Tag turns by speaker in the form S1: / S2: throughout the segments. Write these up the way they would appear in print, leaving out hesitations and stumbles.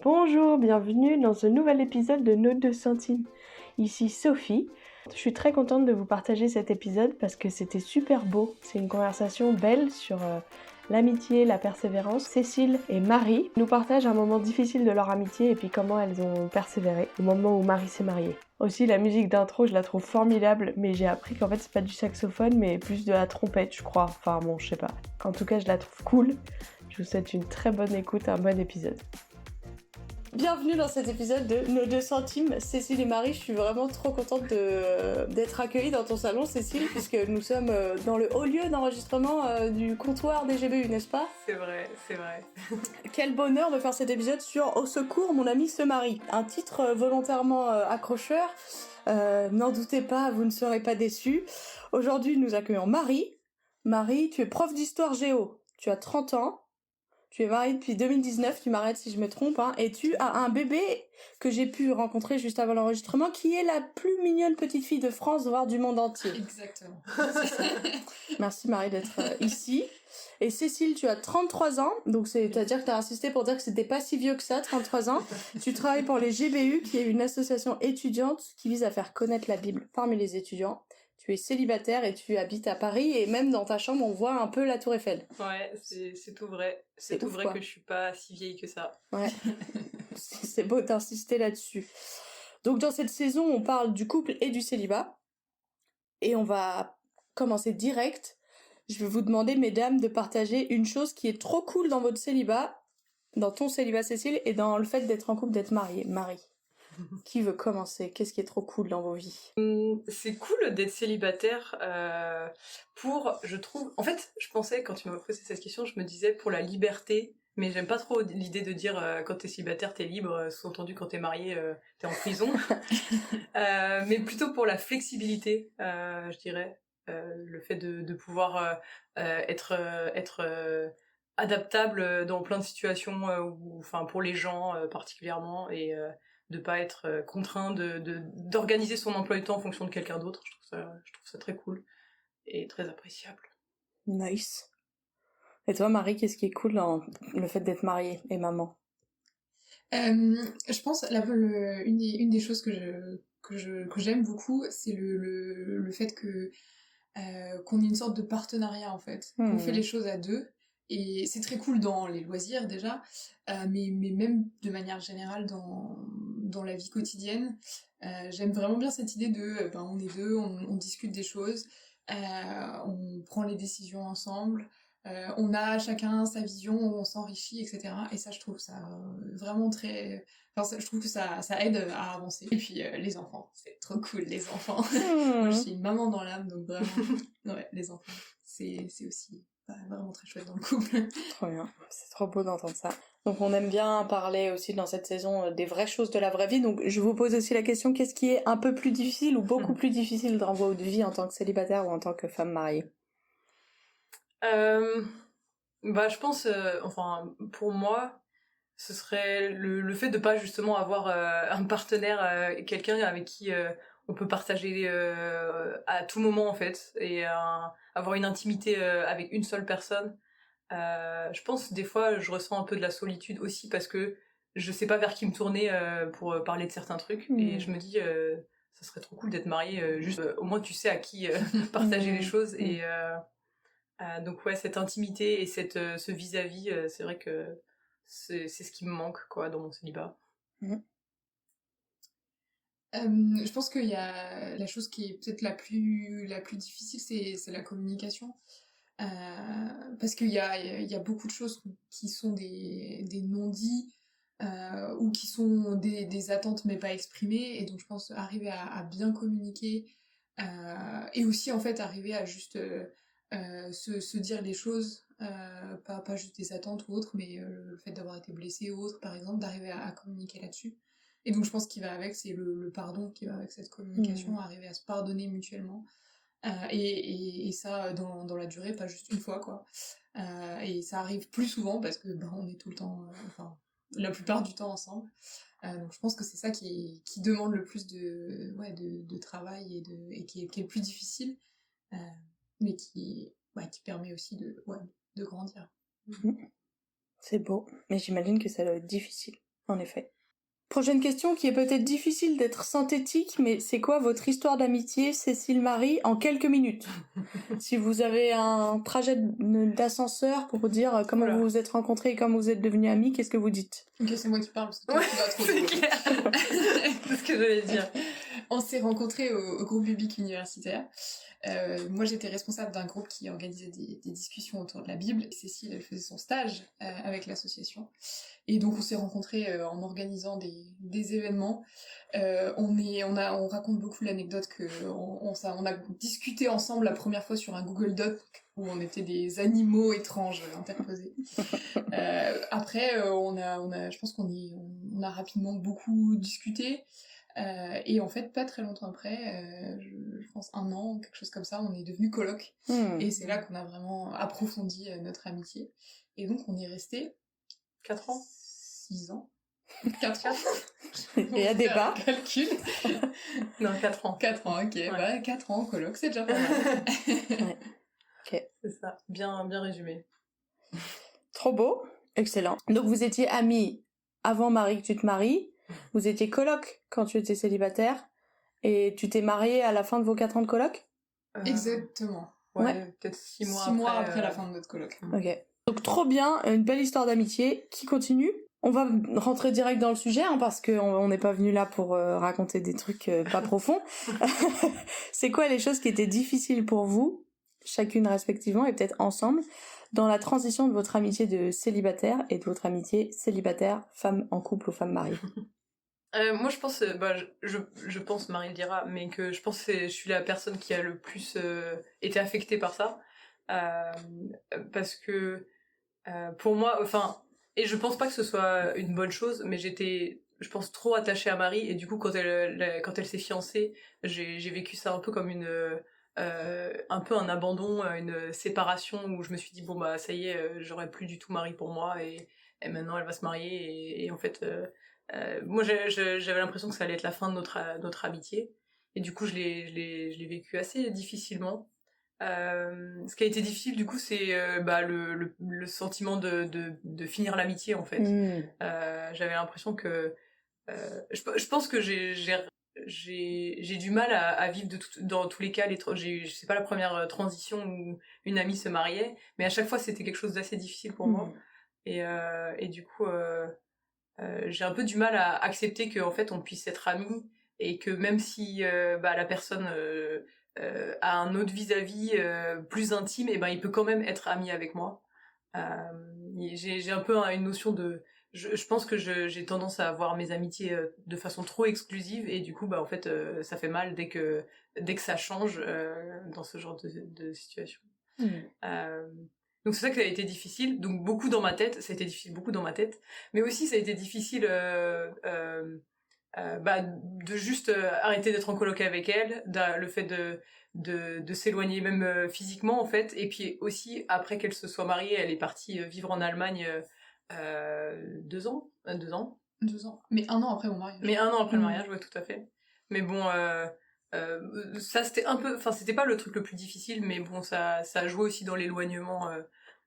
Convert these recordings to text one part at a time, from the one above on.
S1: Bonjour, bienvenue dans ce nouvel épisode de Nos 2 centimes. Ici Sophie. Je suis très contente de vous partager cet épisode parce que c'était super beau. C'est une conversation belle sur l'amitié, la persévérance. Cécile et Marie nous partagent un moment difficile de leur amitié et puis comment elles ont persévéré au moment où Marie s'est mariée. Aussi, la musique d'intro, je la trouve formidable, mais j'ai appris qu'en fait, c'est pas du saxophone, mais plus de la trompette, je crois. Enfin bon, je sais pas. En tout cas, je la trouve cool. Je vous souhaite une très bonne écoute, un bon épisode. Bienvenue dans cet épisode de Nos 2 centimes, Cécile et Marie. Je suis vraiment trop contente d'être accueillie dans ton salon, Cécile, puisque nous sommes dans le haut lieu d'enregistrement du comptoir des GBU, n'est-ce pas?
S2: C'est vrai, c'est vrai.
S1: Quel bonheur de faire cet épisode sur Au secours, mon ami se marie. Un titre volontairement accrocheur. N'en doutez pas, vous ne serez pas déçus. Aujourd'hui, nous accueillons Marie. Marie, tu es prof d'histoire géo. Tu as 30 ans. Tu es mariée depuis 2019, tu m'arrêtes si je me trompe, hein, et tu as un bébé que j'ai pu rencontrer juste avant l'enregistrement, qui est la plus mignonne petite fille de France, voire du monde entier.
S3: Exactement.
S1: Merci Marie d'être ici. Et Cécile, tu as 33 ans, donc c'est-à-dire que tu as insisté pour dire que c'était pas si vieux que ça, 33 ans. Tu travailles pour les GBU, qui est une association étudiante qui vise à faire connaître la Bible parmi les étudiants. Tu es célibataire et tu habites à Paris, et même dans ta chambre, on voit un peu la Tour Eiffel.
S2: Ouais, c'est tout vrai.
S1: C'est
S2: C'est tout
S1: ouf,
S2: vrai
S1: quoi.
S2: que je suis pas si vieille que ça.
S1: Ouais, c'est beau d'insister là-dessus. Donc dans cette saison, on parle du couple et du célibat. Et on va commencer direct. Je vais vous demander, mesdames, de partager une chose qui est trop cool dans votre célibat, dans ton célibat, Cécile, et dans le fait d'être en couple, d'être mariée. Marie, qui veut commencer? Qu'est-ce qui est trop cool dans vos vies?
S2: C'est cool d'être célibataire je trouve... En fait, je pensais, quand tu m'as posé cette question, je me disais pour la liberté, mais j'aime pas trop l'idée de dire quand t'es célibataire, t'es libre, sous-entendu quand t'es marié, t'es en prison. Mais plutôt pour la flexibilité, je dirais. Le fait de pouvoir être adaptable dans plein de situations, enfin pour les gens particulièrement, et de pas être contraint d'organiser son emploi du temps en fonction de quelqu'un d'autre. Je trouve ça très cool et très appréciable.
S1: Nice. Et toi, Marie, qu'est-ce qui est cool dans le fait d'être mariée et maman?
S3: Je pense une des choses que j'aime beaucoup, c'est le fait que qu'on ait une sorte de partenariat en fait. On fait les choses à deux. Et c'est très cool dans les loisirs déjà, mais même de manière générale dans la vie quotidienne. J'aime vraiment bien cette idée de on est deux, on discute des choses, on prend les décisions ensemble, on a chacun sa vision, on s'enrichit, etc. Et ça, je trouve ça vraiment très... Enfin, je trouve que ça aide à avancer. Et puis les enfants, c'est trop cool les enfants. Moi, je suis une maman dans l'âme, donc vraiment, ouais, les enfants, c'est aussi vraiment très chouette dans le couple.
S1: Trop bien, c'est trop beau d'entendre ça. Donc on aime bien parler aussi dans cette saison des vraies choses de la vraie vie. Donc je vous pose aussi la question, qu'est-ce qui est un peu plus difficile ou beaucoup plus difficile dans votre vie en tant que célibataire ou en tant que femme mariée?
S2: Je pense, enfin, pour moi, ce serait le fait de pas justement avoir un partenaire, quelqu'un avec qui on peut partager à tout moment en fait, et avoir une intimité avec une seule personne. Je pense des fois je ressens un peu de la solitude aussi parce que je sais pas vers qui me tourner pour parler de certains trucs, et je me dis ça serait trop cool d'être mariée, juste au moins tu sais à qui partager les choses, et donc ouais, cette intimité et ce vis-à-vis, c'est vrai que c'est ce qui me manque quoi dans mon célibat.
S3: Je pense qu'il y a la chose qui est peut-être la plus difficile, c'est la communication. Parce qu'il y a beaucoup de choses qui sont des non-dits, ou qui sont des attentes mais pas exprimées, et donc je pense arriver à bien communiquer, et aussi en fait arriver à juste se dire les choses, pas juste des attentes ou autres, mais le fait d'avoir été blessé ou autre par exemple, d'arriver à communiquer là-dessus. Et donc je pense qu'il va avec, c'est le pardon qui va avec cette communication, arriver à se pardonner mutuellement. Et ça dans la durée, pas juste une fois quoi. Et ça arrive plus souvent parce que on est tout le temps, enfin la plupart du temps ensemble. Donc je pense que c'est ça qui demande le plus de travail et qui est le plus difficile, mais qui permet aussi de grandir.
S1: C'est beau, mais j'imagine que ça doit être difficile. en effet. Prochaine question qui est peut-être difficile d'être synthétique, mais c'est quoi votre histoire d'amitié, Cécile-Marie, en quelques minutes? Si vous avez un trajet d'ascenseur pour dire comment
S2: Voilà.
S1: vous vous êtes rencontrés et comment vous êtes devenus amis, qu'est-ce que vous dites?
S3: Ok, c'est moi qui parle parce que toi, tu vas trop
S2: c'est
S3: vite.
S2: clair. C'est ce que j'allais dire.
S3: On s'est rencontrés au groupe biblique universitaire. Moi, j'étais responsable d'un groupe qui organisait des discussions autour de la Bible. Cécile, elle faisait son stage avec l'association. Et donc, on s'est rencontrés en organisant des événements. On raconte beaucoup l'anecdote on a discuté ensemble la première fois sur un Google Doc où on était des animaux étranges interposés. Après, je pense on a rapidement beaucoup discuté. Et en fait, pas très longtemps après, je pense 1 an, quelque chose comme ça, on est devenus colocs. Et c'est là qu'on a vraiment approfondi notre amitié. Et donc, on est restés
S2: 4 ans
S3: 6 ans. 4 ans.
S1: Et à débat.
S3: Calcul.
S2: Non, 4 ans.
S3: 4 ans, ok.
S2: Ouais.
S3: Bah, 4 ans coloc, c'est déjà pas mal.
S1: Ouais. Ok.
S2: C'est ça, bien résumé.
S1: Trop beau, excellent. Donc vous étiez amis avant Marie que tu te maries, vous étiez coloc quand tu étais célibataire, et tu t'es mariée à la fin de vos 4 ans de coloc?
S3: Exactement.
S2: Ouais. Peut-être 6 mois
S3: 6 mois après la fin de notre coloc.
S1: Ok. Donc trop bien, une belle histoire d'amitié qui continue. On va rentrer direct dans le sujet, hein, parce qu'on n'est pas venu là pour raconter des trucs pas profonds. C'est quoi les choses qui étaient difficiles pour vous, chacune respectivement, et peut-être ensemble, dans la transition de votre amitié de célibataire et de votre amitié célibataire, femme en couple ou femme mariée?
S2: Moi, je pense, je pense, Marie le dira, mais que je pense que je suis la personne qui a le plus été affectée par ça. Parce que pour moi, enfin, et je pense pas que ce soit une bonne chose, mais j'étais, je pense, trop attachée à Marie, et du coup, quand elle s'est fiancée, j'ai vécu ça un peu comme un peu un abandon, une séparation, où je me suis dit, bon, bah, ça y est, j'aurais plus du tout Marie pour moi, et maintenant elle va se marier, et en fait, moi, j'avais l'impression que ça allait être la fin de notre amitié, et du coup, je l'ai vécu assez difficilement. Ce qui a été difficile du coup, c'est le sentiment de finir l'amitié en fait. J'avais l'impression que je pense que j'ai du mal à vivre dans tous les cas. C'est pas la première transition où une amie se mariait, mais à chaque fois c'était quelque chose d'assez difficile pour moi. Et du coup, j'ai un peu du mal à accepter qu'en fait on puisse être amis, et que même si la personne a un autre vis-à-vis plus intime, et ben il peut quand même être ami avec moi. J'ai un peu une notion de, je pense que j'ai tendance à voir mes amitiés de façon trop exclusive, et du coup en fait ça fait mal dès que ça change dans ce genre de situation. Donc c'est ça que ça a été difficile, donc beaucoup dans ma tête, ça a été difficile beaucoup dans ma tête, mais aussi ça a été difficile de juste arrêter d'être en coloc avec elle, le fait de s'éloigner même physiquement en fait, et puis aussi après qu'elle se soit mariée, elle est partie vivre en Allemagne 2 ans, 2 ans.
S3: 2 ans. Mais 1 an après mon mariage.
S2: Mais 1 an après le mariage, ouais, tout à fait. Mais bon, ça c'était un peu, enfin c'était pas le truc le plus difficile, mais bon ça a joué aussi dans l'éloignement.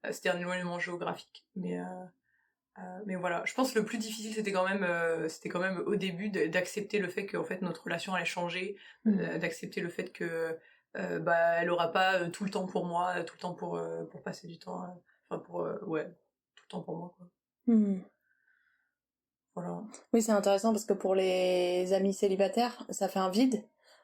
S2: C'était un éloignement géographique, mais voilà, je pense que le plus difficile c'était quand même au début d'accepter le fait qu'en fait notre relation allait changer, d'accepter le fait que elle aura pas tout le temps pour moi, tout le temps pour passer du temps, ouais, tout le temps pour moi quoi. Voilà.
S1: Oui, c'est intéressant parce que pour les amis célibataires, ça fait un vide,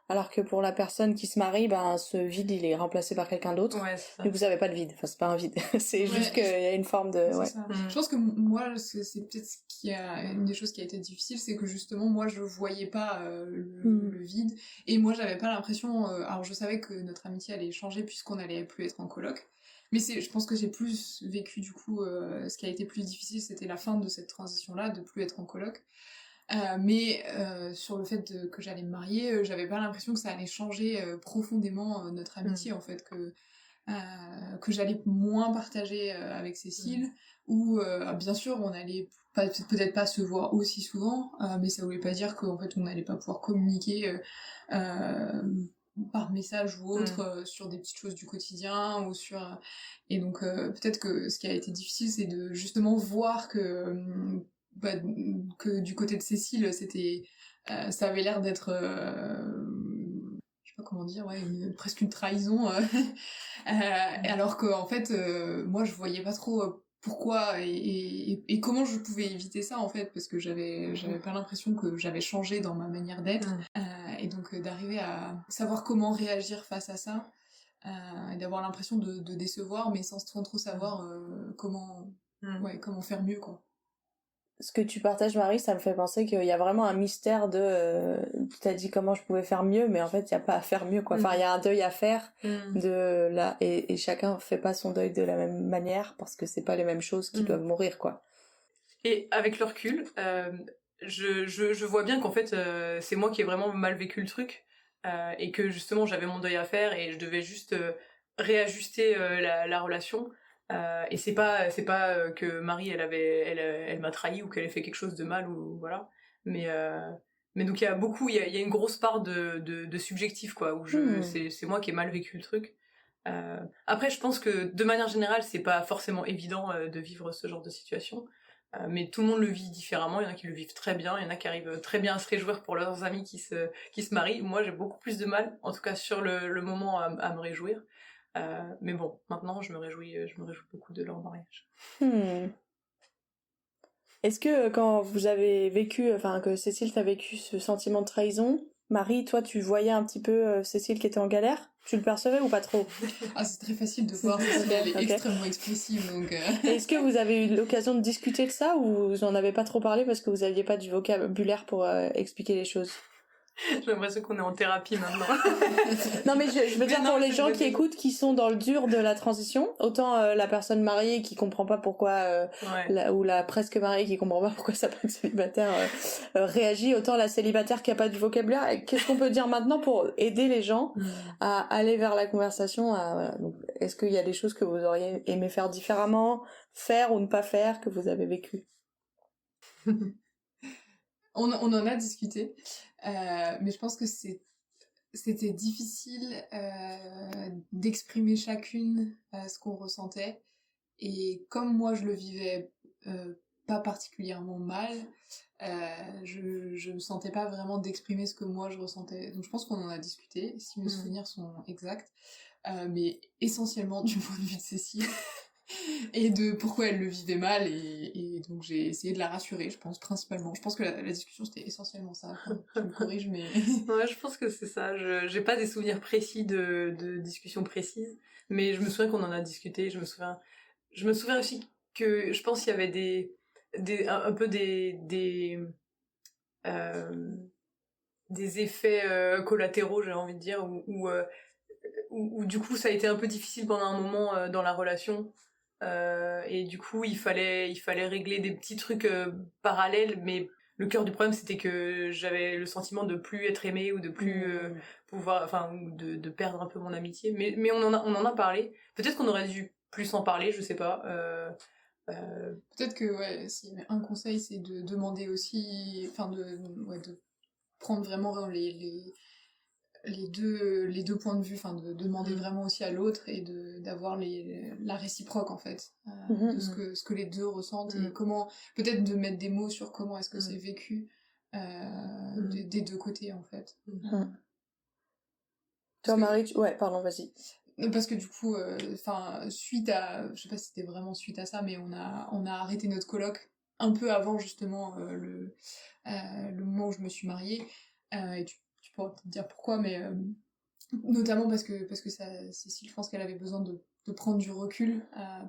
S1: alors que pour la personne qui se marie, ce vide il est remplacé par quelqu'un d'autre.
S2: Ouais, c'est ça.
S1: Mais vous avez pas de vide, enfin c'est pas un vide, c'est juste qu'il y a une forme de...
S3: Ouais. Je pense que moi, c'est peut-être une des choses qui a été difficile, c'est que justement moi je voyais pas le vide, et moi j'avais pas l'impression, alors je savais que notre amitié allait changer puisqu'on allait plus être en coloc, mais je pense que j'ai plus vécu du coup, ce qui a été plus difficile c'était la fin de cette transition là, de plus être en coloc. Mais sur le fait que j'allais me marier, j'avais pas l'impression que ça allait changer profondément notre amitié en fait, que j'allais moins partager avec Cécile, ou bien sûr on allait peut-être pas se voir aussi souvent, mais ça voulait pas dire qu'en fait on n'allait pas pouvoir communiquer par message ou autre sur des petites choses du quotidien, ou et donc peut-être que ce qui a été difficile c'est de justement voir que que du côté de Cécile, c'était, ça avait l'air d'être, je sais pas comment dire, ouais, presque une trahison. Alors que en fait, moi, je voyais pas trop pourquoi et comment je pouvais éviter ça en fait, parce que j'avais pas l'impression que j'avais changé dans ma manière d'être. Et donc d'arriver à savoir comment réagir face à ça, et d'avoir l'impression de décevoir, mais sans trop savoir comment, ouais, comment faire mieux, quoi.
S1: Ce que tu partages, Marie, ça me fait penser qu'il y a vraiment un mystère de... tu t'as dit comment je pouvais faire mieux, mais en fait, il n'y a pas à faire mieux, quoi. Enfin, il y a un deuil à faire de là, et chacun fait pas son deuil de la même manière, parce que c'est pas les mêmes choses qui doivent mourir, quoi.
S2: Et avec le recul, je vois bien qu'en fait, c'est moi qui ai vraiment mal vécu le truc, et que justement, j'avais mon deuil à faire, et je devais juste réajuster la relation. Et c'est pas que Marie elle m'a trahi ou qu'elle ait fait quelque chose de mal ou voilà, mais donc il y a une grosse part de subjectif, quoi, où c'est moi qui ai mal vécu le truc. Après je pense que de manière générale c'est pas forcément évident de vivre ce genre de situation, mais tout le monde le vit différemment. Il y en a qui le vivent très bien, il y en a qui arrivent très bien à se réjouir pour leurs amis qui se marient. Moi j'ai beaucoup plus de mal, en tout cas sur le moment, à me réjouir. Mais bon, maintenant je me réjouis beaucoup de leur mariage.
S1: Est-ce que quand vous avez vécu, enfin que Cécile t'a vécu ce sentiment de trahison, Marie, toi tu voyais un petit peu Cécile qui était en galère? Tu le percevais ou pas trop?
S3: Ah, c'est très facile de voir, Cécile, elle est extrêmement expressive, donc...
S1: Est-ce que vous avez eu l'occasion de discuter de ça, ou vous en avez pas trop parlé parce que vous aviez pas du vocabulaire pour expliquer les choses?
S2: J'ai l'impression qu'on est en thérapie maintenant.
S1: Non mais je veux dire, pour les gens qui écoutent, qui sont dans le dur de la transition, autant la personne mariée qui comprend pas pourquoi, ou la presque mariée qui comprend pas pourquoi sa pote célibataire réagit, autant la célibataire qui a pas du vocabulaire. Qu'est-ce qu'on peut dire maintenant pour aider les gens à aller vers la conversation, voilà. Donc, est-ce qu'il y a des choses que vous auriez aimé faire différemment, faire ou ne pas faire, que vous avez vécu?
S3: On en a discuté, mais je pense que c'était difficile d'exprimer chacune ce qu'on ressentait. Et comme moi je le vivais pas particulièrement mal, je me sentais pas vraiment d'exprimer ce que moi je ressentais. Donc je pense qu'on en a discuté, si mes souvenirs sont exacts, mais essentiellement du point de vue de Cécile. Et de pourquoi elle le vivait mal, et donc j'ai essayé de la rassurer, je pense, principalement. Je pense que la discussion c'était essentiellement ça. Enfin, tu me corriges, mais...
S2: Ouais, je pense que c'est ça. J'ai pas des souvenirs précis de discussions précises, mais je me souviens qu'on en a discuté. Je me souviens aussi que je pense qu'il y avait un peu des effets collatéraux, j'ai envie de dire, où du coup ça a été un peu difficile pendant un moment dans la relation. Et du coup il fallait régler des petits trucs parallèles, mais le cœur du problème c'était que j'avais le sentiment de plus être aimée, ou de plus pouvoir, enfin, ou de perdre un peu mon amitié, mais on en a parlé. Peut-être qu'on aurait dû plus en parler, je sais pas.
S3: Peut-être que, ouais, s'il y avait un conseil, c'est de demander aussi, enfin de prendre vraiment les deux points de vue, enfin de demander vraiment aussi à l'autre, et d'avoir la réciproque en fait, de ce que les deux ressentent, et comment, peut-être de mettre des mots sur comment est-ce que c'est vécu des deux côtés en fait.
S1: Toi Marie, ouais, pardon, vas-y.
S3: Parce que du coup, enfin, suite à, je sais pas si c'était vraiment suite à ça, mais on a arrêté notre colloque un peu avant justement le moment où je me suis mariée, et tu pourras peut-être dire pourquoi, mais notamment parce que Cécile, je pense qu'elle avait besoin de prendre du recul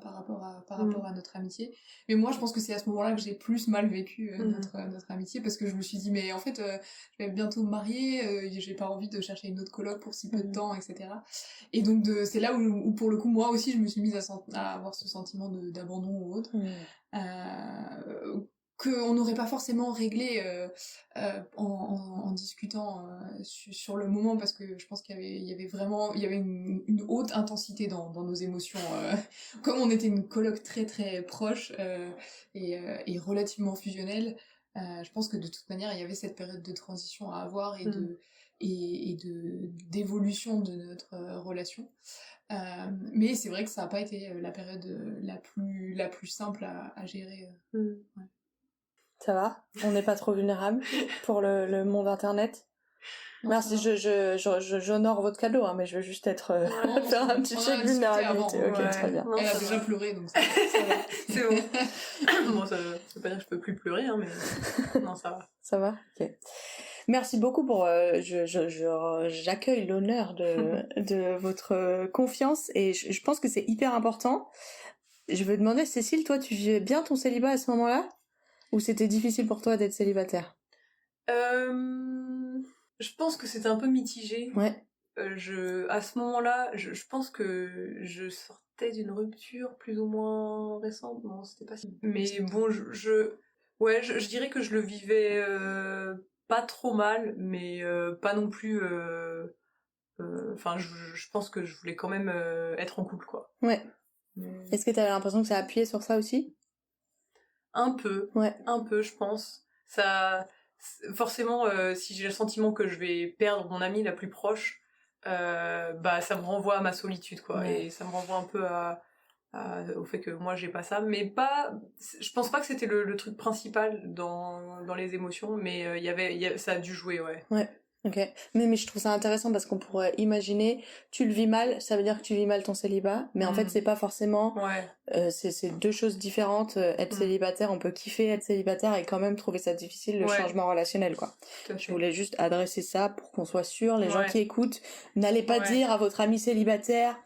S3: par rapport à notre amitié. Mais moi, je pense que c'est à ce moment-là que j'ai plus mal vécu notre amitié, parce que je me suis dit, mais en fait, je vais bientôt me marier, j'ai pas envie de chercher une autre coloc pour si peu de temps, etc. Et donc c'est là où pour le coup, moi aussi, je me suis mise à avoir ce sentiment d'abandon ou autre. Qu'on n'aurait pas forcément réglé en discutant sur le moment, parce que je pense qu'il y avait une haute intensité dans nos émotions. Comme on était une coloc très très proche et relativement fusionnelle, je pense que de toute manière il y avait cette période de transition à avoir, et d'évolution de notre relation. Mais c'est vrai que ça n'a pas été la période la plus simple à gérer. Ouais.
S1: ça va. On n'est pas trop vulnérable pour le monde internet.
S3: Non,
S1: Merci,
S3: ça va.
S1: j'honore votre cadeau, hein, mais je veux juste être
S3: Non,
S1: faire un
S3: on
S1: petit
S3: en a
S1: check
S3: discuté
S1: vulnérabilité.
S3: avant,
S1: Ok,
S2: ouais.
S1: très bien.
S2: Non,
S3: Elle a
S2: ça
S3: déjà
S2: va.
S3: pleuré, donc ça va.
S2: C'est bon. Bon, ça veut pas dire que je peux plus pleurer, hein, mais non, ça va.
S1: Ça va? Ok. Merci beaucoup pour. J'accueille l'honneur de votre confiance et je pense que c'est hyper important. Je veux demander, Cécile, toi, tu vivais bien ton célibat à ce moment-là? Ou c'était difficile pour toi d'être célibataire?
S2: Je pense que c'était un peu mitigé.
S1: Ouais.
S2: À ce moment-là, je pense que je sortais d'une rupture plus ou moins récente. Non, c'était pas si. Mais bon, ouais, je dirais que je le vivais pas trop mal, mais pas non plus. Enfin, je pense que je voulais quand même être en couple, quoi.
S1: Ouais.
S2: Mais
S1: Est-ce que t'avais l'impression que ça appuyait sur ça aussi?
S2: un peu, je pense. Forcément, si j'ai le sentiment que je vais perdre mon amie la plus proche, bah ça me renvoie à ma solitude, quoi.
S1: Ouais.
S2: Et ça me renvoie un peu au fait que moi j'ai pas ça, mais pas. Je pense pas que c'était le truc principal dans les émotions, mais ça a dû jouer, ouais.
S1: Ouais. Ok. Mais je trouve ça intéressant parce qu'on pourrait imaginer, tu le vis mal, ça veut dire que tu vis mal ton célibat, mais en fait c'est pas forcément.
S2: Ouais.
S1: C'est deux choses différentes. Être célibataire, on peut kiffer être célibataire et quand même trouver ça difficile, le
S2: Ouais.
S1: changement relationnel, quoi.
S2: Tout à
S1: Je
S2: fait.
S1: voulais juste adresser ça pour qu'on soit sûr, les gens
S2: Ouais.
S1: qui écoutent, n'allez pas
S2: Ouais.
S1: dire à votre ami célibataire,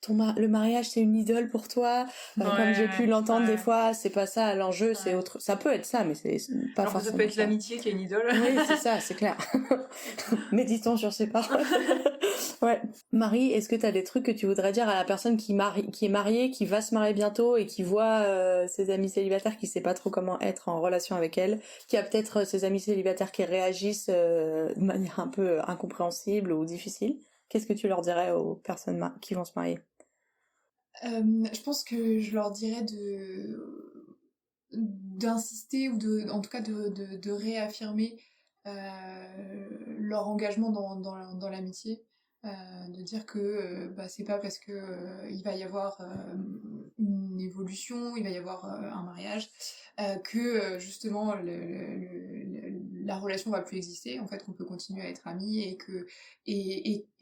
S1: le mariage c'est une idole pour toi, comme j'ai pu l'entendre des fois, c'est pas ça l'enjeu, c'est autre. Ça peut être ça, mais c'est pas
S2: Alors que
S1: forcément
S2: ça peut être
S1: ça.
S2: l'amitié qui est une idole.
S1: Oui, c'est ça, c'est clair. Méditons sur ces paroles. Ouais. Marie, est-ce que t'as des trucs que tu voudrais dire à la personne qui est mariée, qui va se marier bientôt et qui voit ses amis célibataires qui sait pas trop comment être en relation avec elle, qui a peut-être ses amis célibataires qui réagissent de manière un peu incompréhensible ou difficile? Qu'est-ce que tu leur dirais aux personnes qui vont se marier?
S3: Je pense que je leur dirais d'insister ou en tout cas de réaffirmer leur engagement dans l'amitié, de dire que bah, c'est pas parce que il va y avoir une évolution, il va y avoir un mariage, que justement la relation va plus exister, en fait qu'on peut continuer à être amis et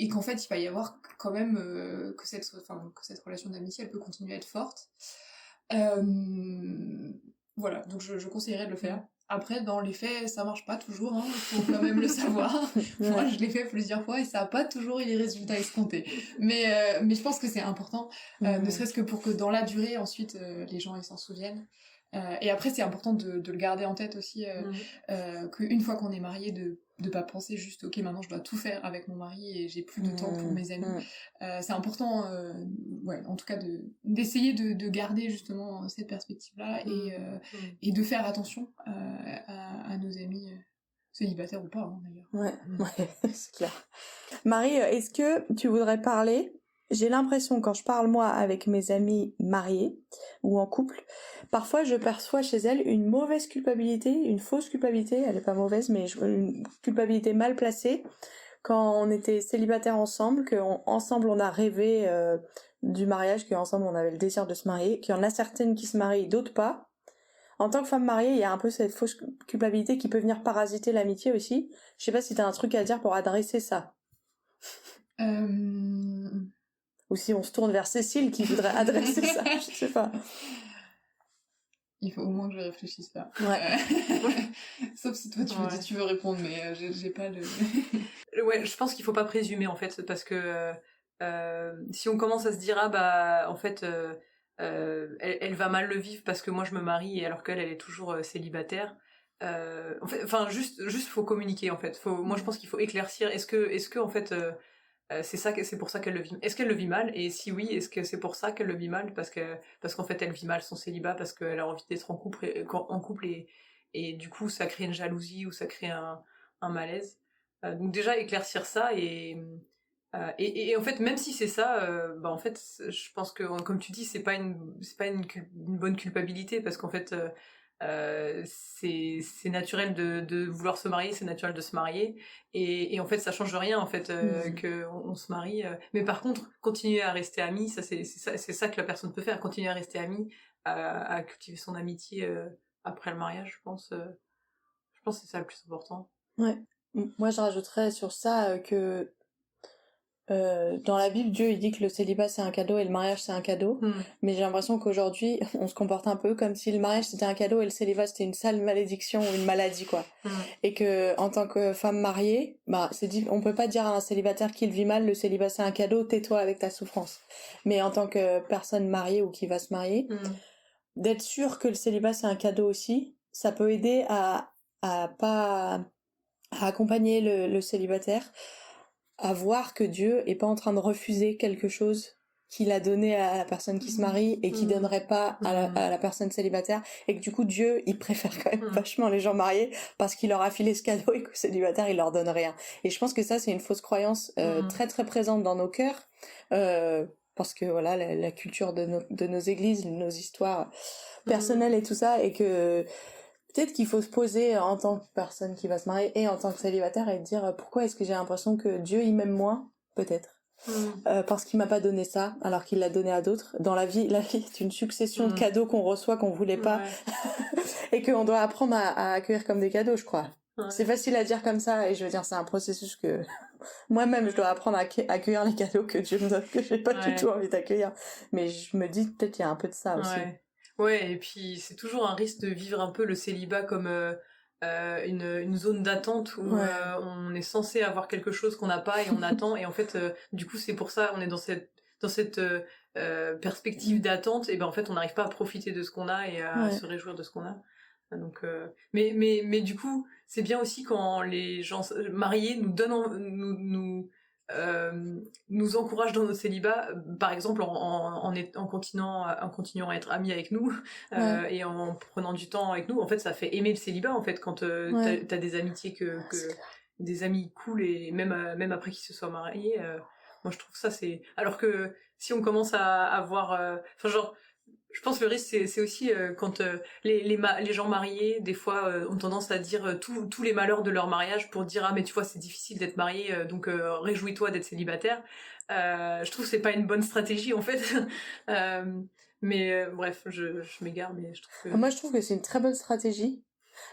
S3: qu'en fait il va y avoir quand même que cette relation d'amitié elle peut continuer à être forte. Voilà, donc je conseillerais de le faire. Après, dans les faits, ça marche pas toujours, hein, faut quand même le savoir. Moi, je l'ai fait plusieurs fois et ça a pas toujours eu les résultats escomptés. Mais je pense que c'est important, ne serait-ce que pour que dans la durée, ensuite, les gens ils s'en souviennent. Et après, c'est important de le garder en tête aussi, qu'une fois qu'on est marié, de pas penser juste, ok, maintenant je dois tout faire avec mon mari et j'ai plus de temps pour mes amis. C'est important, ouais, en tout cas, d'essayer de garder justement cette perspective-là et de faire attention à nos amis célibataires ou pas, hein, d'ailleurs.
S1: Ouais, c'est clair. Marie, est-ce que tu voudrais parler? J'ai l'impression, quand je parle moi avec mes amies mariées ou en couple, parfois je perçois chez elles une mauvaise culpabilité, une fausse culpabilité, elle est pas mauvaise, mais une culpabilité mal placée, quand on était célibataires ensemble, qu'ensemble on a rêvé du mariage, qu'ensemble on avait le désir de se marier, qu'il y en a certaines qui se marient, d'autres pas. En tant que femme mariée, il y a un peu cette fausse culpabilité qui peut venir parasiter l'amitié aussi. Je sais pas si t'as un truc à dire pour adresser ça. Ou si on se tourne vers Cécile qui voudrait adresser ça, je sais pas.
S3: Il faut au moins que je réfléchisse là.
S1: Ouais.
S3: Sauf si toi tu me dis tu veux répondre, mais j'ai pas le...
S2: Ouais, je pense qu'il faut pas présumer en fait, parce que si on commence à se dire ah bah en fait elle va mal le vivre parce que moi je me marie alors qu'elle est toujours célibataire. Enfin juste faut communiquer en fait. Moi je pense qu'il faut éclaircir. Est-ce que en fait c'est pour ça qu'elle le vit. Est-ce qu'elle le vit mal? Et si oui, est-ce que c'est pour ça qu'elle le vit mal? Parce qu'en fait, elle vit mal son célibat, parce qu'elle a envie d'être en couple et du coup, ça crée une jalousie ou ça crée un malaise. Donc déjà, éclaircir ça et en fait, même si c'est ça, bah en fait, je pense que, comme tu dis, c'est pas une bonne culpabilité, parce qu'en fait, c'est naturel de vouloir se marier, c'est naturel de se marier, et en fait ça change rien en fait que on se marie, mais par contre continuer à rester amis, ça c'est ça que la personne peut faire, continuer à rester amie, à cultiver son amitié après le mariage, je pense. Je pense que c'est ça le plus important.
S1: Ouais. Moi, je rajouterais sur ça que dans la Bible, Dieu il dit que le célibat c'est un cadeau et le mariage c'est un cadeau. Mais j'ai l'impression qu'aujourd'hui, on se comporte un peu comme si le mariage c'était un cadeau et le célibat c'était une sale malédiction ou une maladie, quoi. Et que en tant que femme mariée, on peut pas dire à un célibataire qui le vit mal, le célibat c'est un cadeau, tais-toi avec ta souffrance. Mais en tant que personne mariée ou qui va se marier, d'être sûr que le célibat c'est un cadeau aussi, ça peut aider à accompagner le célibataire à voir que Dieu est pas en train de refuser quelque chose qu'il a donné à la personne qui se marie et qui donnerait pas à la personne célibataire, et que du coup Dieu il préfère quand même vachement les gens mariés parce qu'il leur a filé ce cadeau et que célibataire il leur donne rien. Et je pense que ça c'est une fausse croyance très très présente dans nos cœurs, parce que voilà la culture de nos églises, nos histoires personnelles et tout ça, et que peut-être qu'il faut se poser en tant que personne qui va se marier et en tant que célibataire et dire pourquoi est-ce que j'ai l'impression que Dieu il m'aime moins, peut-être. Parce qu'il m'a pas donné ça alors qu'il l'a donné à d'autres. Dans la vie est une succession de cadeaux qu'on reçoit qu'on voulait pas et qu'on doit apprendre à accueillir comme des cadeaux, je crois. C'est facile à dire comme ça, et je veux dire c'est un processus que moi-même je dois apprendre à accueillir les cadeaux que Dieu me donne, que j'ai pas du tout envie d'accueillir. Mais je me dis peut-être qu'il y a un peu de ça aussi.
S2: Ouais, et puis c'est toujours un risque de vivre un peu le célibat comme une zone d'attente où on est censé avoir quelque chose qu'on n'a pas et on attend, et en fait du coup c'est pour ça on est dans cette perspective d'attente, et ben en fait on n'arrive pas à profiter de ce qu'on a et à se réjouir de ce qu'on a. Donc mais du coup c'est bien aussi quand les gens mariés nous donnent nous encouragent dans notre célibat, par exemple en continuant à être amis avec nous, et en prenant du temps avec nous. En fait ça fait aimer le célibat en fait quand t'as des amitiés que des amis cool, et même après qu'ils se soient mariés, moi je trouve ça c'est, alors que si on commence à avoir enfin genre je pense que le risque c'est aussi quand les gens mariés des fois ont tendance à dire tous les malheurs de leur mariage pour dire mais tu vois c'est difficile d'être marié, donc réjouis-toi d'être célibataire. Je trouve que c'est pas une bonne stratégie en fait. Mais bref, je m'égare, mais je trouve que...
S1: Moi je trouve que c'est une très bonne stratégie.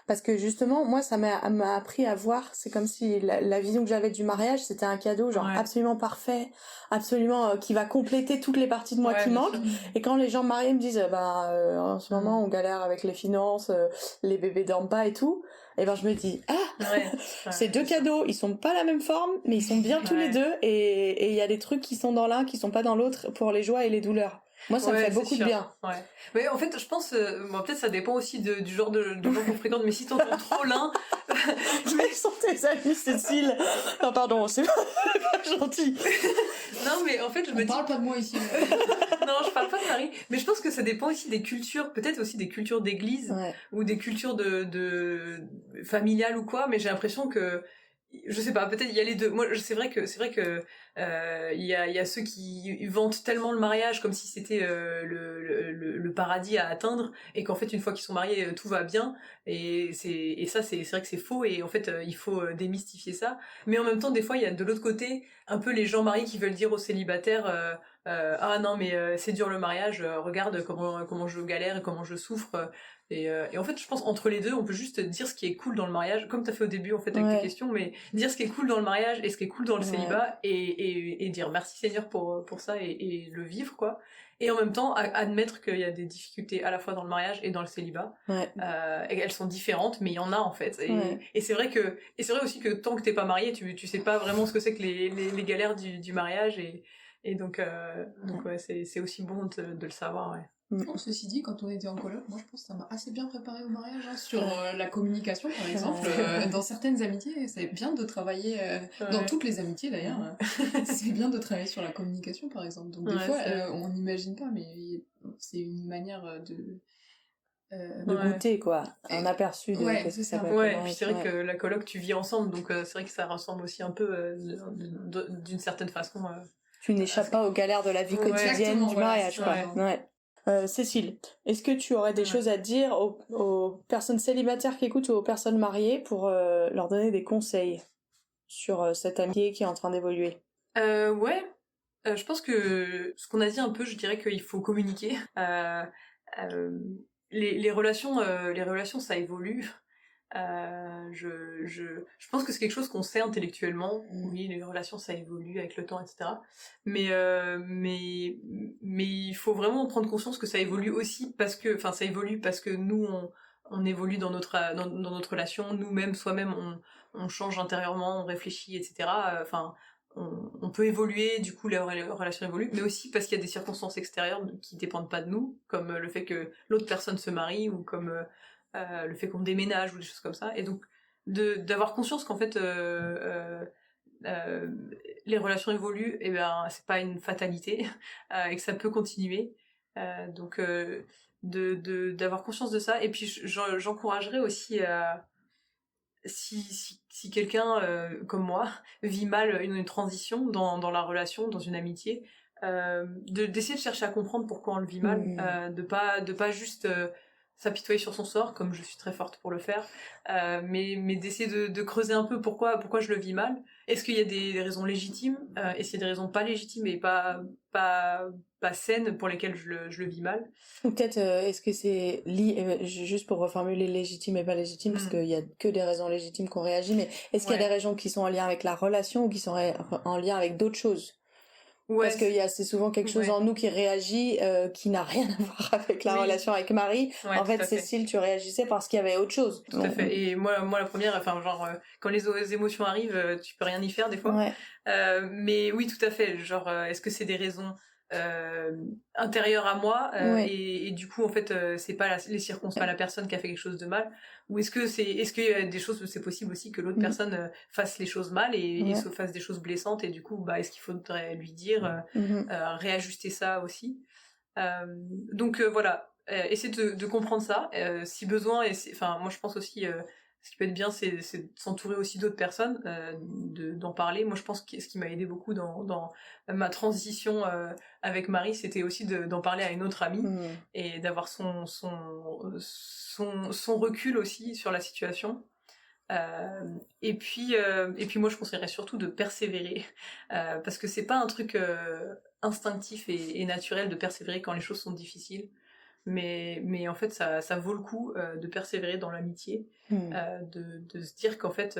S1: Parce que justement, moi, ça m'a appris à voir, c'est comme si la vision que j'avais du mariage, c'était un cadeau genre absolument parfait, absolument qui va compléter toutes les parties de moi qui manquent. Et quand les gens mariés me disent, en ce moment, on galère avec les finances, les bébés dorment pas et tout, et ben je me dis, ces deux cadeaux, ils sont pas la même forme, mais ils sont bien tous les deux, et il y a des trucs qui sont dans l'un, qui sont pas dans l'autre, pour les joies et les douleurs. Moi, ça me fait beaucoup de bien.
S2: Mais en fait, je pense, peut-être ça dépend aussi du genre de gens qu'on fréquente, mais si t'entends trop l'un...
S1: Mais sont tes amis, Cécile. Non, pardon, c'est pas gentil.
S2: Non, mais en fait, je me dis...
S3: On parle pas de moi ici.
S2: Non, je parle pas de Marie. Mais je pense que ça dépend aussi des cultures, peut-être aussi des cultures d'église, ou des cultures de familiales ou quoi, mais j'ai l'impression que... Je sais pas, peut-être il y a les deux. Moi, c'est vrai que il y a ceux qui vantent tellement le mariage comme si c'était le paradis à atteindre, et qu'en fait une fois qu'ils sont mariés tout va bien, et ça c'est vrai que c'est faux, et en fait il faut démystifier ça. Mais en même temps des fois il y a de l'autre côté un peu les gens mariés qui veulent dire aux célibataires ah non mais c'est dur le mariage, regarde comment je galère et comment je souffre. Et en fait, je pense entre les deux, on peut juste dire ce qui est cool dans le mariage, comme tu as fait au début en fait avec tes questions, mais dire ce qui est cool dans le mariage et ce qui est cool dans le célibat, et dire merci Seigneur pour ça, et le vivre quoi. Et en même temps, admettre qu'il y a des difficultés à la fois dans le mariage et dans le célibat, et elles sont différentes, mais il y en a en fait. Et c'est vrai aussi que tant que t'es pas marié, tu sais pas vraiment ce que c'est que les galères du mariage, et donc c'est aussi bon de le savoir.
S3: Ceci dit, quand on était en coloc, moi je pense que ça m'a assez bien préparé au mariage, sur la communication par exemple. Dans certaines amitiés, c'est bien de travailler, dans toutes les amitiés d'ailleurs, c'est bien de travailler sur la communication par exemple. Donc des fois, on n'imagine pas, mais c'est une manière de
S1: goûter quoi, un aperçu de qu'est-ce que ça peut être.
S2: Et puis c'est vrai que la coloc tu vis ensemble, donc c'est vrai que ça ressemble aussi un peu d'une certaine façon.
S1: Tu n'échappes pas aux galères de la vie quotidienne du mariage quoi. Cécile, est-ce que tu aurais des choses à dire aux personnes célibataires qui écoutent, ou aux personnes mariées, pour leur donner des conseils sur cette amitié qui est en train d'évoluer?
S2: Je pense que ce qu'on a dit un peu, je dirais qu'il faut communiquer. Les relations ça évolue. Je pense que c'est quelque chose qu'on sait intellectuellement. Oui, les relations ça évolue avec le temps, etc. Mais il faut vraiment prendre conscience que ça évolue aussi enfin ça évolue parce que nous on évolue dans notre relation, nous-mêmes, soi-même, on change intérieurement, on réfléchit, etc. Enfin, on peut évoluer, du coup les relations évoluent, mais aussi parce qu'il y a des circonstances extérieures qui dépendent pas de nous, comme le fait que l'autre personne se marie ou comme le fait qu'on déménage ou des choses comme ça. Et donc d'avoir conscience qu'en fait euh, les relations évoluent, et ben c'est pas une fatalité et que ça peut continuer. Donc d'avoir conscience de ça. Et puis j'encouragerais aussi si quelqu'un comme moi vit mal une transition dans la relation, dans une amitié, d'essayer de chercher à comprendre pourquoi on le vit mal, de pas juste s'apitoyer sur son sort, comme je suis très forte pour le faire, mais d'essayer de creuser un peu pourquoi je le vis mal. Est-ce qu'il y a des raisons légitimes, est-ce qu'il y a des raisons pas légitimes et pas, pas saines pour lesquelles je le vis mal.
S1: Ou peut-être, est-ce que c'est juste pour reformuler légitime et pas légitime, parce qu'il y a que des raisons légitimes qu'on réagit, mais est-ce qu'il y a des raisons qui sont en lien avec la relation ou qui sont en lien avec d'autres choses? Parce que c'est souvent quelque chose en nous qui réagit, qui n'a rien à voir avec la relation avec Marie. En fait, Cécile, tu réagissais parce qu'il y avait autre chose.
S2: Tout à fait. Et moi la première, enfin genre quand les émotions arrivent, tu peux rien y faire des fois. Mais oui, tout à fait. Genre, est-ce que c'est des raisons intérieures à moi et du coup en fait c'est pas les circonstances, pas la personne qui a fait quelque chose de mal, ou est-ce qu'il y a des choses, c'est possible aussi que l'autre personne fasse les choses mal et se fasse des choses blessantes, et du coup bah est-ce qu'il faudrait lui dire réajuster ça aussi. Donc voilà, essayer de comprendre ça, si besoin. Enfin, moi je pense aussi, ce qui peut être bien, c'est de s'entourer aussi d'autres personnes, d'en parler. Moi je pense que ce qui m'a aidé beaucoup dans ma transition avec Marie, c'était aussi d'en parler à une autre amie et d'avoir son recul aussi sur la situation. Et puis moi je conseillerais surtout de persévérer, parce que c'est pas un truc instinctif et naturel de persévérer quand les choses sont difficiles, mais en fait ça vaut le coup de persévérer dans l'amitié, de se dire qu'en fait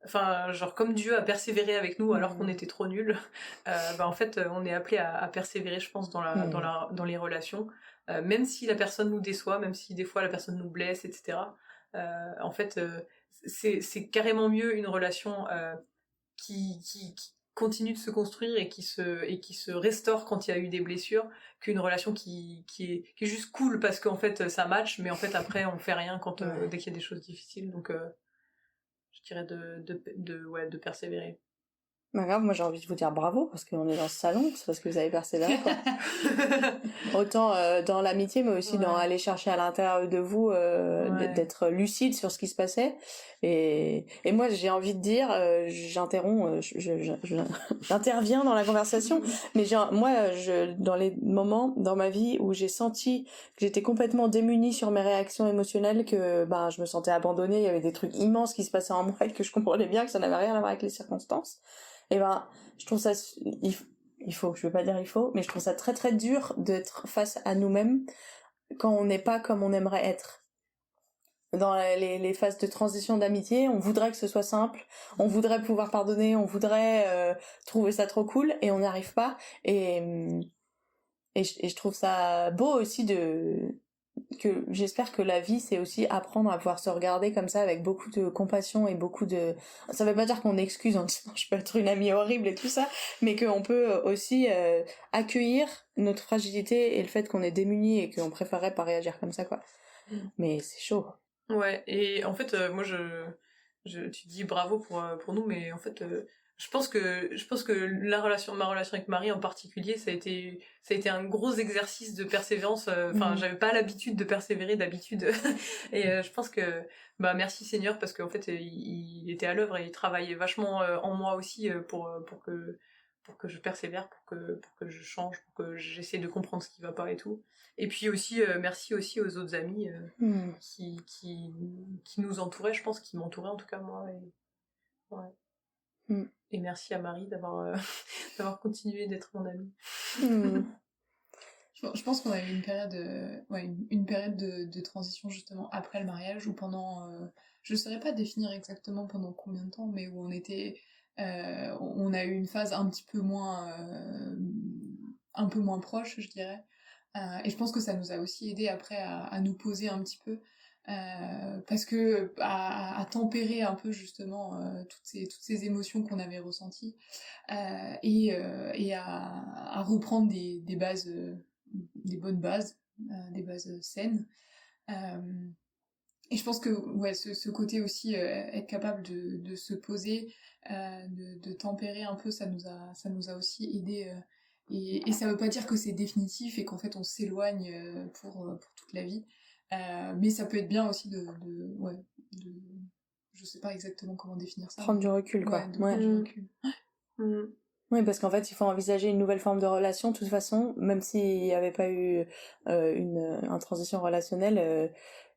S2: enfin genre comme Dieu a persévéré avec nous alors qu'on était trop nuls, bah en fait on est appelé à persévérer, je pense, dans les relations, même si la personne nous déçoit, même si des fois la personne nous blesse, etc. En fait c'est carrément mieux une relation qui continue de se construire et qui se restaure quand il y a eu des blessures, qu'une relation qui est juste cool parce qu'en fait ça match, mais en fait après on fait rien dès qu'il y a des choses difficiles. Donc je dirais de persévérer.
S1: Bah grave, moi j'ai envie de vous dire bravo parce qu'on est dans ce salon, c'est parce que vous avez persévéré quoi. Autant dans l'amitié, mais aussi dans aller chercher à l'intérieur de vous, d'être lucide sur ce qui se passait. Et moi j'ai envie de dire, j'interromps, j'interviens dans la conversation, mais dans les moments dans ma vie où j'ai senti que j'étais complètement démunie sur mes réactions émotionnelles, que ben je me sentais abandonnée, il y avait des trucs immenses qui se passaient en moi et que je comprenais bien que ça n'avait rien à voir avec les circonstances. Et ben je trouve ça je veux pas dire il faut, mais je trouve ça très très dur d'être face à nous-mêmes quand on n'est pas comme on aimerait être. Dans les phases de transition d'amitié, on voudrait que ce soit simple, on voudrait pouvoir pardonner, on voudrait trouver ça trop cool, et on n'y arrive pas. Et je trouve ça beau aussi que j'espère que la vie, c'est aussi apprendre à pouvoir se regarder comme ça avec beaucoup de compassion et ça veut pas dire qu'on excuse en disant je peux être une amie horrible et tout ça, mais qu'on peut aussi accueillir notre fragilité et le fait qu'on est démunis et qu'on préférerait pas réagir comme ça quoi. Mais c'est chaud.
S2: Ouais, et en fait moi tu dis bravo pour nous, mais en fait je pense que ma relation avec Marie en particulier, ça a été un gros exercice de persévérance. Enfin, j'avais pas l'habitude de persévérer d'habitude, et je pense que bah merci Seigneur, parce qu'en fait il était à l'œuvre et il travaillait vachement en moi aussi pour que je persévère, pour que je change, pour que j'essaie de comprendre ce qui va pas et tout. Et puis aussi merci aussi aux autres amis qui nous entouraient, je pense, qui m'entouraient en tout cas moi. Et merci à Marie d'avoir d'avoir continué d'être mon amie.
S3: Je pense qu'on a eu une période, une période de transition justement après le mariage ou pendant, je ne saurais pas définir exactement pendant combien de temps, mais où on a eu une phase un peu moins proche, je dirais. Et je pense que ça nous a aussi aidé après à nous poser un petit peu, parce que à tempérer un peu justement toutes ces émotions qu'on avait ressenties, et à reprendre des bases, des bonnes bases, des bases saines. Euh, et je pense que ouais, ce côté aussi, être capable de se poser, de tempérer un peu, ça nous a aussi aidé. Et ça veut pas dire que c'est définitif et qu'en fait on s'éloigne pour toute la vie. Mais ça peut être bien aussi ouais, de, je sais pas exactement comment définir ça.
S1: Prendre du recul, quoi.
S3: Ouais, de prendre du recul.
S1: Oui, parce qu'en fait, il faut envisager une nouvelle forme de relation, de toute façon, même s'il n'y avait pas eu une transition relationnelle,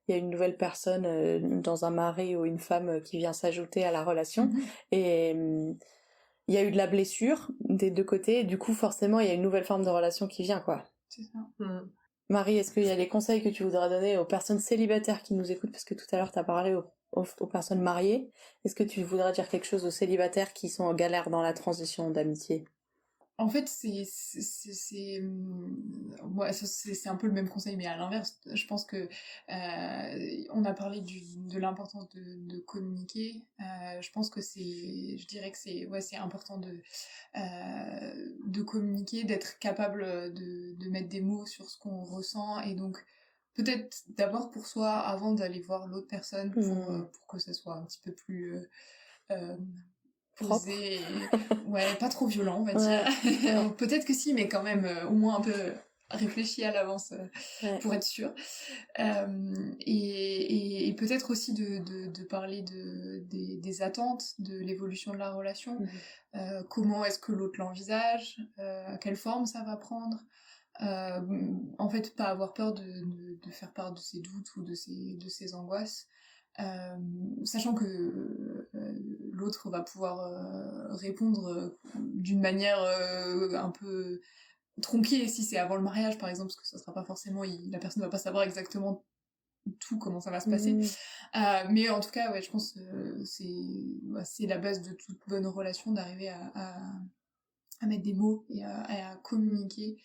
S1: il y a une nouvelle personne dans un mari ou une femme qui vient s'ajouter à la relation. Et il y a eu de la blessure des deux côtés, et du coup, forcément, il y a une nouvelle forme de relation qui vient, quoi.
S3: C'est ça.
S1: Marie, est-ce qu'il y a des conseils que tu voudrais donner aux personnes célibataires qui nous écoutent? Parce que tout à l'heure, tu as parlé aux personnes mariées. Est-ce que tu voudrais dire quelque chose aux célibataires qui sont en galère dans la transition d'amitié?
S3: En fait, ouais, c'est un peu le même conseil, mais à l'inverse. Je pense que on a parlé de l'importance de communiquer. Je pense que je dirais que c'est important de communiquer, d'être capable de mettre des mots sur ce qu'on ressent, et donc peut-être d'abord pour soi avant d'aller voir l'autre personne pour que ça soit un petit peu plus
S1: Propre.
S3: posé ouais, pas trop violent, on va
S1: Ouais,
S3: dire.
S1: ouais.
S3: Peut-être que si, mais quand même au moins un peu réfléchi à l'avance pour être sûr. Et peut-être aussi de parler des attentes, de l'évolution de la relation. Comment est-ce que l'autre l'envisage, quelle forme ça va prendre. En fait, pas avoir peur de faire part de ses doutes ou de ses angoisses. Sachant que l'autre va pouvoir répondre d'une manière un peu tronquée si c'est avant le mariage, par exemple, parce que ça sera pas forcément, la personne va pas savoir exactement tout comment ça va se passer. Mais en tout cas, ouais, je pense que c'est la base de toute bonne relation d'arriver à mettre des mots et à communiquer.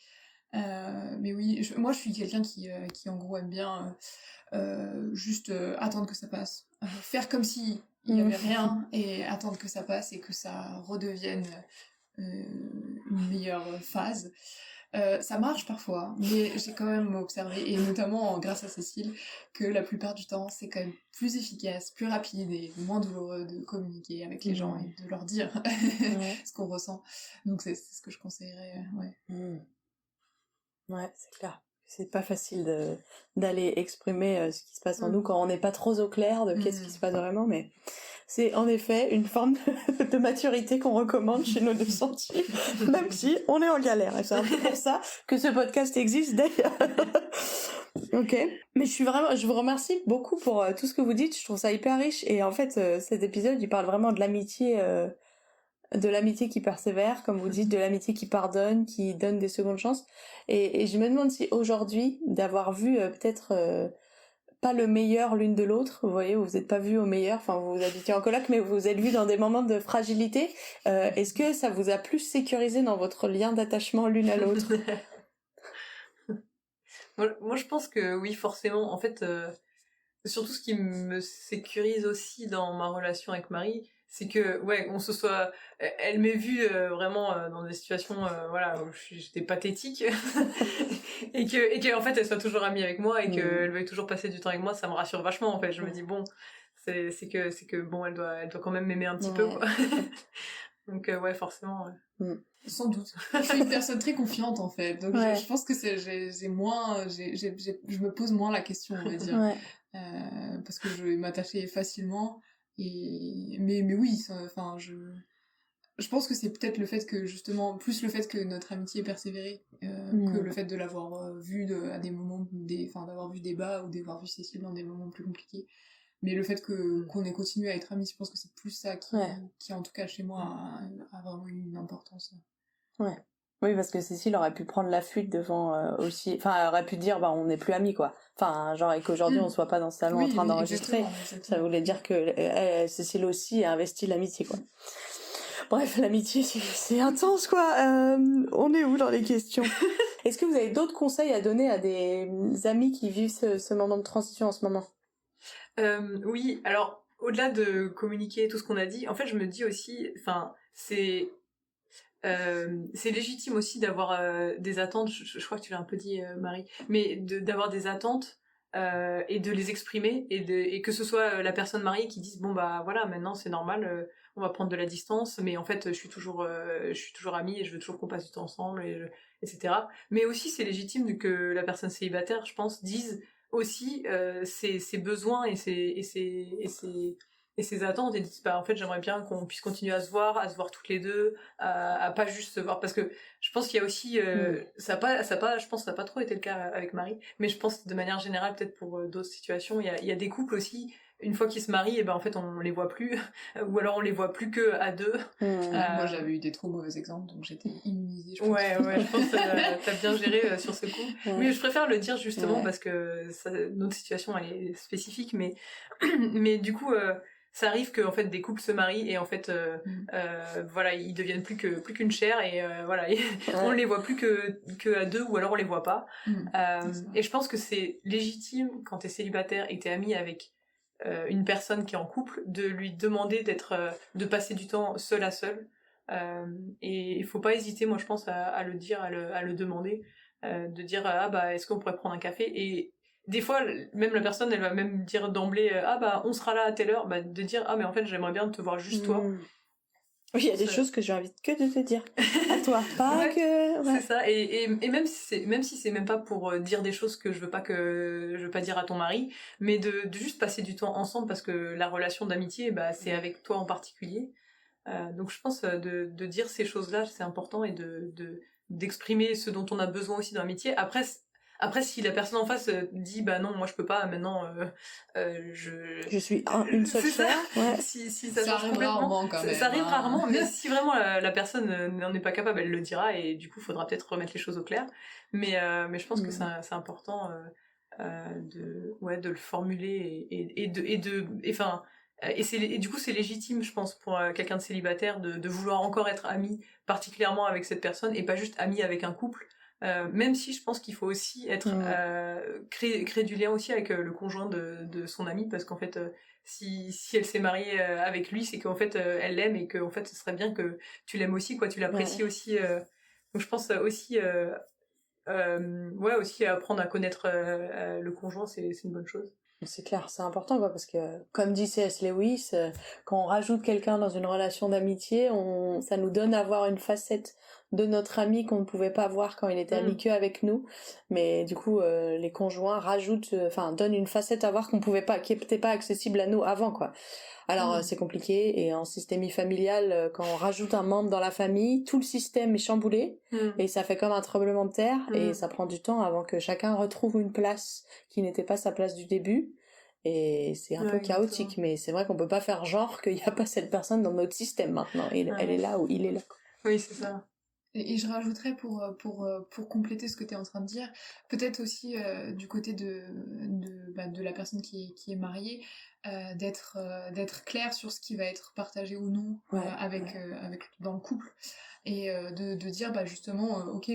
S3: Mais oui, moi je suis quelqu'un qui en gros aime bien juste attendre que ça passe. Faire comme si il y avait rien et attendre que ça passe et que ça redevienne une meilleure phase. Ça marche parfois, mais j'ai quand même observé, et notamment grâce à Cécile, que la plupart du temps, c'est quand même plus efficace, plus rapide et moins douloureux de communiquer avec les gens et de leur dire ce qu'on ressent. Donc c'est ce que je conseillerais, ouais.
S1: Ouais, c'est clair. C'est pas facile d'aller exprimer ce qui se passe en nous quand on n'est pas trop au clair de qu'est-ce qui se passe vraiment, mais c'est en effet une forme de maturité qu'on recommande chez nos deux sentiments, même si on est en galère. Et c'est un peu pour ça que ce podcast existe d'ailleurs. Ok. Mais je vous remercie beaucoup pour tout ce que vous dites. Je trouve ça hyper riche. Et en fait, cet épisode, il parle vraiment de l'amitié qui persévère, comme vous dites, de l'amitié qui pardonne, qui donne des secondes chances. Et je me demande si aujourd'hui, d'avoir vu peut-être pas le meilleur l'une de l'autre, vous voyez, vous n'êtes pas vus au meilleur, enfin vous habitiez en coloc, mais vous vous êtes vus dans des moments de fragilité, est-ce que ça vous a plus sécurisé dans votre lien d'attachement l'une à l'autre?
S2: Moi, je pense que oui, forcément. En fait, surtout ce qui me sécurise aussi dans ma relation avec Marie, c'est que, ouais, elle m'ait vue vraiment dans des situations, voilà, où j'étais pathétique, et que, en fait, elle soit toujours amie avec moi, et qu'elle veuille toujours passer du temps avec moi, ça me rassure vachement, en fait. Je me dis, bon, c'est que, bon, elle doit quand même m'aimer un petit peu, quoi. Donc, ouais, forcément, ouais.
S3: Sans doute. Je suis une personne très confiante en fait, donc je pense que j'ai moins, je me pose moins la question, on va dire, parce que je vais m'attacher facilement. Mais oui, enfin je pense que c'est peut-être le fait que justement, plus le fait que notre amitié ait persévéré, que le fait de l'avoir vu à des moments, enfin d'avoir vu des bas ou d'avoir vu Cécile dans des moments plus compliqués. Mais le fait qu'on ait continué à être amis, je pense que c'est plus ça qui en tout cas chez moi, a vraiment eu une importance.
S1: Ouais. Oui, parce que Cécile aurait pu prendre la fuite devant aussi... Enfin, elle aurait pu dire, bah, on n'est plus amis, quoi. Enfin, genre, et qu'aujourd'hui, on soit pas dans ce salon en train d'enregistrer.
S3: Exactement.
S1: Ça voulait dire que Cécile aussi a investi l'amitié, quoi. Bref, l'amitié, c'est intense, quoi. On est où dans les questions? Est-ce que vous avez d'autres conseils à donner à des amis qui vivent ce moment de transition en ce moment?
S2: Oui, alors, au-delà de communiquer tout ce qu'on a dit, en fait, je me dis aussi, enfin, c'est légitime aussi d'avoir des attentes, je crois que tu l'as un peu dit, Marie, mais d'avoir des attentes et de les exprimer et que ce soit la personne mariée qui dise bon bah voilà maintenant c'est normal, on va prendre de la distance, mais en fait je suis toujours amie et je veux toujours qu'on passe du temps ensemble etc. Mais aussi c'est légitime que la personne célibataire, je pense, dise aussi ses besoins et ses attentes et disent bah en fait j'aimerais bien qu'on puisse continuer à se voir toutes les deux, à pas juste se voir, parce que je pense qu'il y a aussi ça a pas je pense que ça n'a pas trop été le cas avec Marie, mais je pense de manière générale peut-être pour d'autres situations il y a des couples aussi, une fois qu'ils se marient et ben en fait on les voit plus ou alors on les voit plus que à deux.
S3: Moi j'avais eu des trop mauvais exemples donc j'étais immunisée, je pense.
S2: Ouais je pense que t'as bien géré sur ce coup. Mais je préfère le dire justement parce que notre situation elle est spécifique, mais du coup ça arrive que en fait des couples se marient et en fait voilà ils deviennent plus qu'une chair et voilà on les voit plus que à deux ou alors on les voit pas. Et je pense que c'est légitime quand t'es célibataire et que t'es ami avec une personne qui est en couple de lui demander de passer du temps seul à seul, et il faut pas hésiter, moi je pense, à le dire, à le demander, de dire ah bah est-ce qu'on pourrait prendre un café, et des fois même la personne elle va même dire d'emblée ah bah on sera là à telle heure, bah de dire ah mais en fait j'aimerais bien te voir juste toi.
S1: Oui, il y a des choses que j'ai envie que de te dire à toi, pas que...
S2: C'est ça, et même si c'est même pas pour dire des choses que je veux pas dire à ton mari, mais de juste passer du temps ensemble, parce que la relation d'amitié, bah, c'est avec toi en particulier. Donc je pense de dire ces choses-là, c'est important, et d'exprimer ce dont on a besoin aussi dans l'amitié. Après, si la personne en face dit bah non, moi je peux pas, maintenant
S1: je suis une seule chair,
S2: si ça
S3: change
S2: arrive
S3: complètement,
S2: rarement quand même. Ça arrive rarement, mais si vraiment la personne n'en est pas capable, elle le dira, et du coup, il faudra peut-être remettre les choses au clair. Mais je pense que c'est important de le formuler et du coup, c'est légitime, je pense, pour quelqu'un de célibataire de vouloir encore être ami particulièrement avec cette personne et pas juste ami avec un couple. Même si je pense qu'il faut aussi créer du lien aussi avec le conjoint de son ami, parce qu'en fait si elle s'est mariée avec lui, c'est qu'en fait elle l'aime, et qu'en fait ce serait bien que tu l'aimes aussi, quoi, tu l'apprécies aussi. Donc je pense aussi aussi apprendre à connaître le conjoint, c'est une bonne chose.
S1: C'est clair, c'est important, quoi, parce que comme dit C.S. Lewis, quand on rajoute quelqu'un dans une relation d'amitié, ça nous donne à voir une facette de notre ami qu'on ne pouvait pas voir quand il était ami que avec nous. Mais du coup, les conjoints donnent une facette à voir qui n'était pas accessible à nous avant, quoi. Alors c'est compliqué, et en systémie familiale, quand on rajoute un membre dans la famille, tout le système est chamboulé, et ça fait comme un tremblement de terre, et ça prend du temps avant que chacun retrouve une place qui n'était pas sa place du début, et c'est un peu chaotique. Exactement. Mais c'est vrai qu'on peut pas faire genre qu'il n'y a pas cette personne dans notre système maintenant, et elle est là où il est là.
S2: Oui, c'est ça.
S3: Et je rajouterais pour compléter ce que tu es en train de dire, peut-être aussi du côté de la personne qui est mariée, d'être clair sur ce qui va être partagé ou non dans le couple, et de dire justement ok,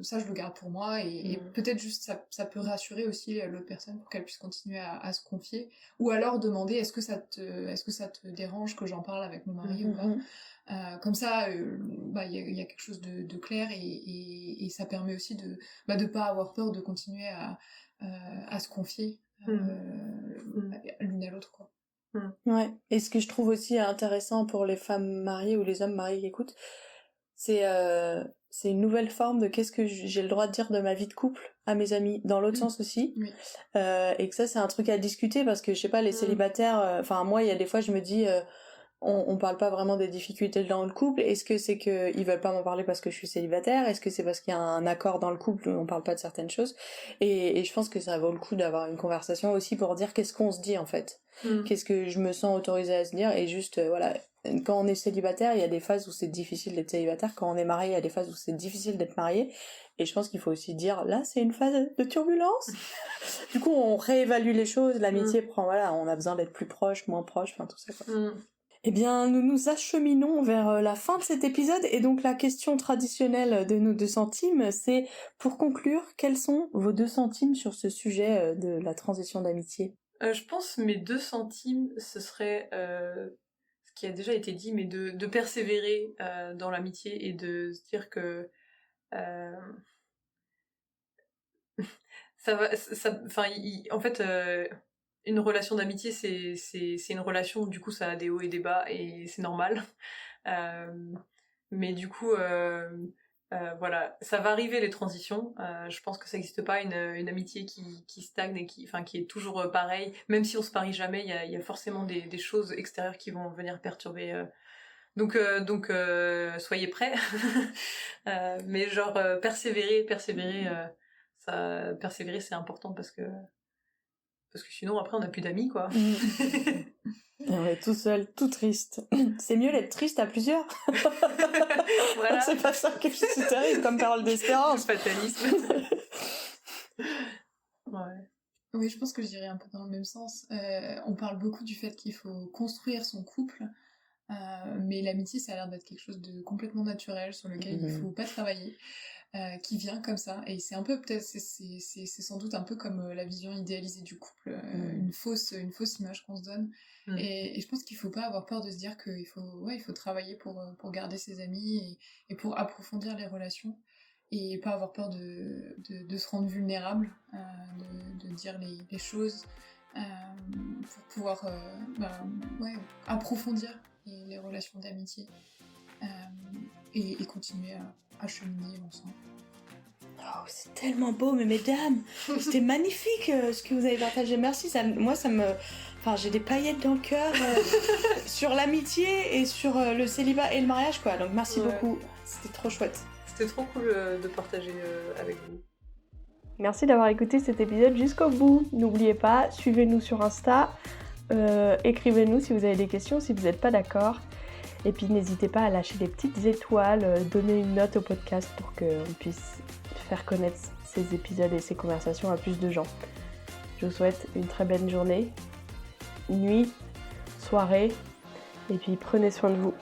S3: ça je le garde pour moi, et peut-être juste ça peut rassurer aussi l'autre personne pour qu'elle puisse continuer à se confier, ou alors demander est-ce que ça te dérange que j'en parle avec mon mari ou pas. Comme ça, y a quelque chose de clair, et ça permet aussi de pas avoir peur de continuer à se confier l'une à l'autre, quoi.
S1: Ouais. Et ce que je trouve aussi intéressant pour les femmes mariées ou les hommes mariés qui écoutent, c'est une nouvelle forme de qu'est-ce que j'ai le droit de dire de ma vie de couple à mes amis, dans l'autre sens aussi. Oui. Et que ça, c'est un truc à discuter, parce que je sais pas, les célibataires, moi il y a des fois je me dis on parle pas vraiment des difficultés dans le couple. Est-ce que c'est que ils veulent pas m'en parler parce que je suis célibataire? Est-ce que c'est parce qu'il y a un accord dans le couple où on parle pas de certaines choses? Et je pense que ça vaut le coup d'avoir une conversation aussi pour dire qu'est-ce qu'on se dit en fait. Qu'est-ce que je me sens autorisée à se dire, et juste quand on est célibataire, il y a des phases où c'est difficile d'être célibataire. Quand on est marié, il y a des phases où c'est difficile d'être marié. Et je pense qu'il faut aussi dire, là, c'est une phase de turbulence. Du coup, on réévalue les choses. L'amitié prend, voilà, on a besoin d'être plus proche, moins proche, enfin tout ça, quoi. Eh bien, nous nous acheminons vers la fin de cet épisode. Et donc, la question traditionnelle de nos 2 centimes, c'est, pour conclure, quels sont vos 2 centimes sur ce sujet de la transition d'amitié ?
S2: Je pense mes 2 centimes, ce serait ce qui a déjà été dit, mais de persévérer dans l'amitié et de se dire que ça va, enfin, en fait, une relation d'amitié, c'est une relation où du coup ça a des hauts et des bas et c'est normal. Mais du coup, voilà, ça va arriver les transitions. Je pense que ça n'existe pas une amitié qui stagne et qui est toujours pareille. Même si on se parie jamais, il y a forcément des choses extérieures qui vont venir perturber. Donc, soyez prêts. Mais genre, persévérer, persévérer, c'est important parce que sinon après on n'a plus d'amis, quoi.
S1: On est tout seul, tout triste. C'est mieux d'être triste à plusieurs.
S2: Voilà.
S1: C'est pas ça que c'est terrible comme parole d'espérance.
S2: Le fatalisme. Ouais.
S3: Oui, je pense que j'irais un peu dans le même sens. On parle beaucoup du fait qu'il faut construire son couple, mais l'amitié, ça a l'air d'être quelque chose de complètement naturel sur lequel il faut pas travailler. Qui vient comme ça, et c'est un peu peut-être c'est sans doute un peu comme la vision idéalisée du couple, une fausse image qu'on se donne, et je pense qu'il faut pas avoir peur de se dire qu'il faut travailler pour garder ses amis et pour approfondir les relations, et pas avoir peur de se rendre vulnérable, de dire les choses, pour pouvoir approfondir les relations d'amitié, et continuer à cheminer ensemble.
S1: Oh, c'est tellement beau, mais mesdames, c'était magnifique ce que vous avez partagé. Merci, j'ai des paillettes dans le cœur sur l'amitié et sur le célibat et le mariage, quoi. Donc merci beaucoup, c'était trop chouette.
S2: C'était trop cool de partager avec vous.
S1: Merci d'avoir écouté cet épisode jusqu'au bout. N'oubliez pas, suivez-nous sur Insta, écrivez-nous si vous avez des questions, si vous n'êtes pas d'accord. Et puis n'hésitez pas à lâcher des petites étoiles, donner une note au podcast pour qu'on puisse faire connaître ces épisodes et ces conversations à plus de gens. Je vous souhaite une très belle journée, nuit, soirée, et puis prenez soin de vous.